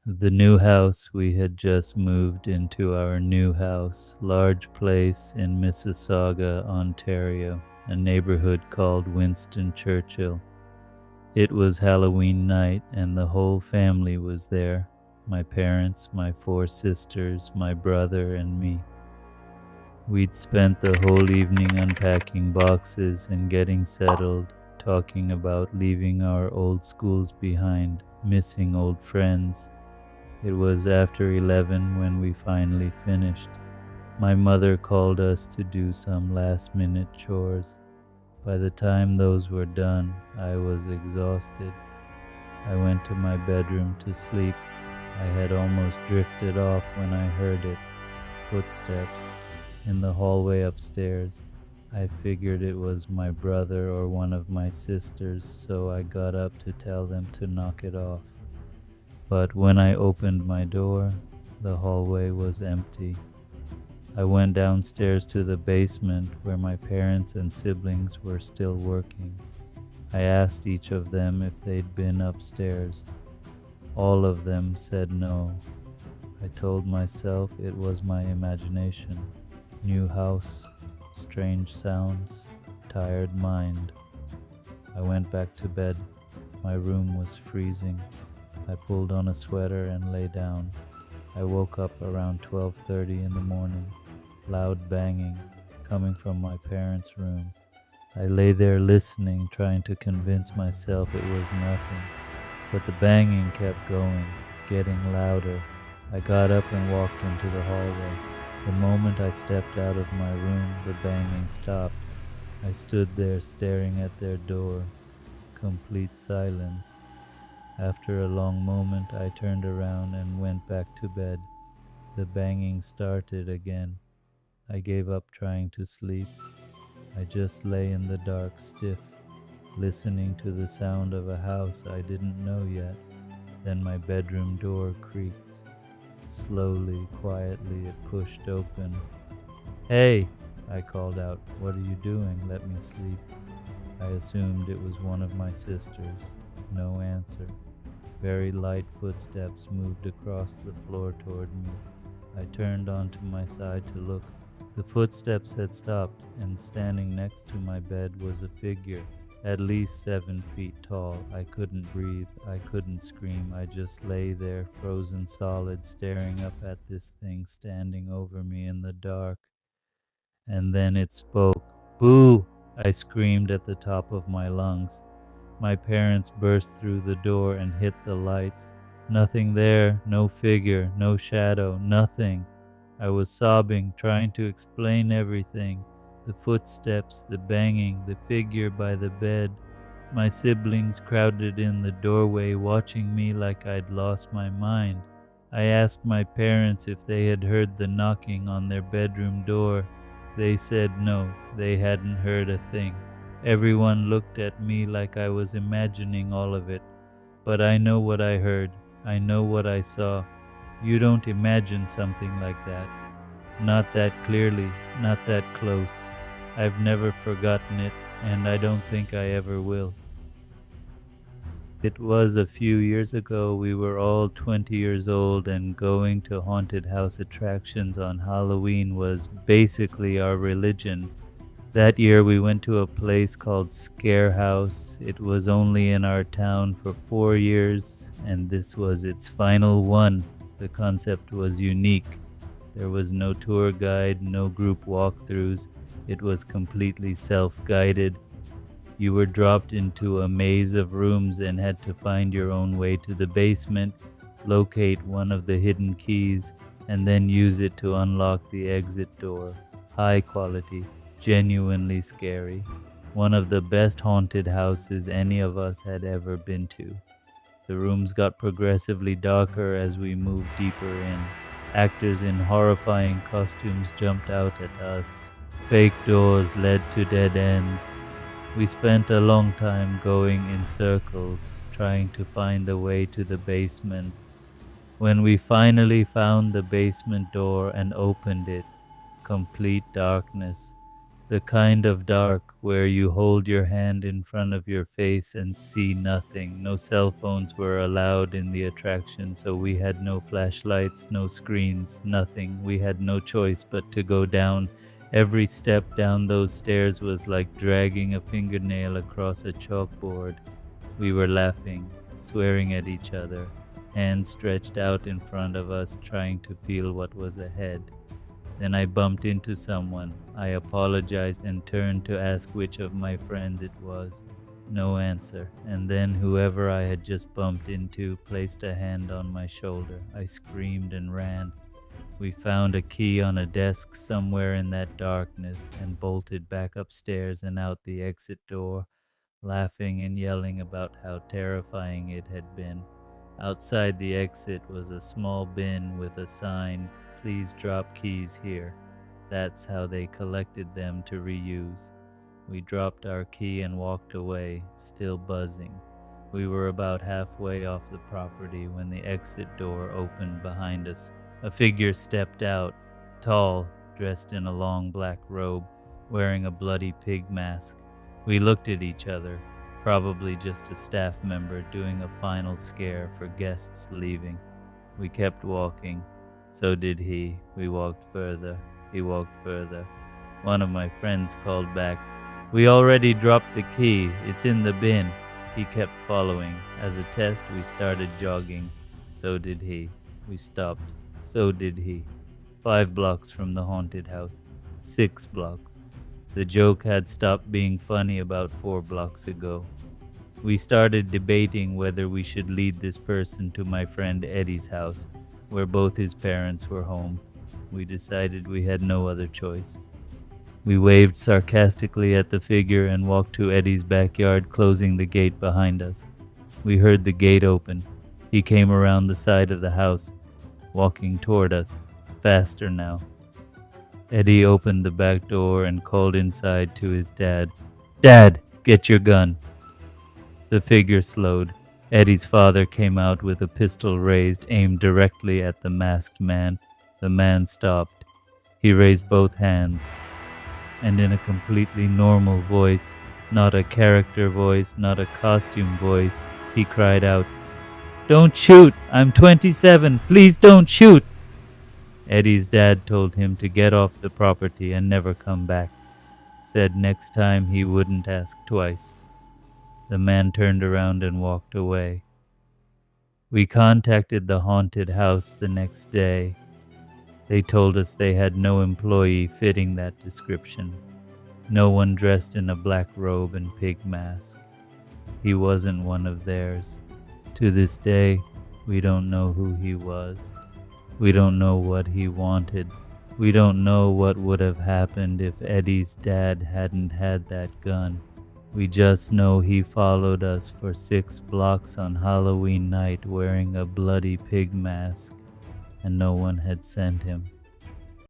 The new house, we had just moved into our new house, large place in Mississauga, Ontario, a neighborhood called Winston Churchill. It was Halloween night and the whole family was there. My parents, my four sisters, my brother, and me. We'd spent the whole evening unpacking boxes and getting settled, talking about leaving our old schools behind, missing old friends. It was after 11 when we finally finished. My mother called us to do some last minute chores. By the time those were done, I was exhausted. I went to my bedroom to sleep. I had almost drifted off when I heard it. Footsteps in the hallway upstairs. I figured it was my brother or one of my sisters, so I got up to tell them to knock it off. But when I opened my door, the hallway was empty. I went downstairs to the basement where my parents and siblings were still working. I asked each of them if they'd been upstairs. All of them said no. I told myself it was my imagination. New house, strange sounds, tired mind. I went back to bed. My room was freezing. I pulled on a sweater and lay down. I woke up around 12:30 in the morning. Loud banging coming from my parents' room. I lay there listening, trying to convince myself it was nothing. But the banging kept going, getting louder. I got up and walked into the hallway. The moment I stepped out of my room, the banging stopped. I stood there staring at their door. Complete silence. After a long moment, I turned around and went back to bed. The banging started again. I gave up trying to sleep. I just lay in the dark, stiff, listening to the sound of a house I didn't know yet. Then my bedroom door creaked. Slowly, quietly, it pushed open. "Hey!" I called out. "What are you doing? Let me sleep." I assumed it was one of my sisters. No answer. Very light footsteps moved across the floor toward me. I turned onto my side to look. The footsteps had stopped, and standing next to my bed was a figure, at least 7 feet tall. I couldn't breathe. I couldn't scream. I just lay there, frozen solid, staring up at this thing standing over me in the dark. And then it spoke. "Boo!" I screamed at the top of my lungs. My parents burst through the door and hit the lights. Nothing there, no figure, no shadow, nothing. I was sobbing, trying to explain everything. The footsteps, the banging, the figure by the bed. My siblings crowded in the doorway, watching me like I'd lost my mind. I asked my parents if they had heard the knocking on their bedroom door. They said no, they hadn't heard a thing. Everyone looked at me like I was imagining all of it. But I know what I heard. I know what I saw. You don't imagine something like that. Not that clearly, not that close. I've never forgotten it, and I don't think I ever will. It was a few years ago. We were all 20 years old, and going to haunted house attractions on Halloween was basically our religion. That year we went to a place called Scare House. It was only in our town for 4 years, and this was its final one. The concept was unique. There was no tour guide, no group walkthroughs. It was completely self-guided. You were dropped into a maze of rooms and had to find your own way to the basement, locate one of the hidden keys, and then use it to unlock the exit door. High quality, genuinely scary. One of the best haunted houses any of us had ever been to. The rooms got progressively darker as we moved deeper in. Actors in horrifying costumes jumped out at us. Fake doors led to dead ends. We spent a long time going in circles, trying to find a way to the basement. When we finally found the basement door and opened it, complete darkness. The kind of dark where you hold your hand in front of your face and see nothing. No cell phones were allowed in the attraction, so we had no flashlights, no screens, nothing. We had no choice but to go down. Every step down those stairs was like dragging a fingernail across a chalkboard. We were laughing, swearing at each other, hands stretched out in front of us, trying to feel what was ahead. Then I bumped into someone. I apologized and turned to ask which of my friends it was. No answer. And then whoever I had just bumped into placed a hand on my shoulder. I screamed and ran. We found a key on a desk somewhere in that darkness and bolted back upstairs and out the exit door, laughing and yelling about how terrifying it had been. Outside the exit was a small bin with a sign, "Please drop keys here." That's how they collected them to reuse. We dropped our key and walked away, still buzzing. We were about halfway off the property when the exit door opened behind us. A figure stepped out, tall, dressed in a long black robe, wearing a bloody pig mask. We looked at each other, probably just a staff member doing a final scare for guests leaving. We kept walking. So did he. We walked further. He walked further. One of my friends called back, "We already dropped the key. It's in the bin." He kept following. As a test, we started jogging. So did he. We stopped. So did he. 5 blocks from the haunted house. 6 blocks. The joke had stopped being funny about 4 blocks ago. We started debating whether we should lead this person to my friend Eddie's house, where both his parents were home. We decided we had no other choice. We waved sarcastically at the figure and walked to Eddie's backyard, closing the gate behind us. We heard the gate open. He came around the side of the house, walking toward us, faster now. Eddie opened the back door and called inside to his dad. "Dad, get your gun." The figure slowed. Eddie's father came out with a pistol raised, aimed directly at the masked man. The man stopped. He raised both hands, and in a completely normal voice, not a character voice, not a costume voice, he cried out, "Don't shoot! I'm 27! Please don't shoot!" Eddie's dad told him to get off the property and never come back. Said next time he wouldn't ask twice. The man turned around and walked away. We contacted the haunted house the next day. They told us they had no employee fitting that description. No one dressed in a black robe and pig mask. He wasn't one of theirs. To this day, we don't know who he was. We don't know what he wanted. We don't know what would have happened if Eddie's dad hadn't had that gun. We just know he followed us for 6 blocks on Halloween night wearing a bloody pig mask, and no one had sent him.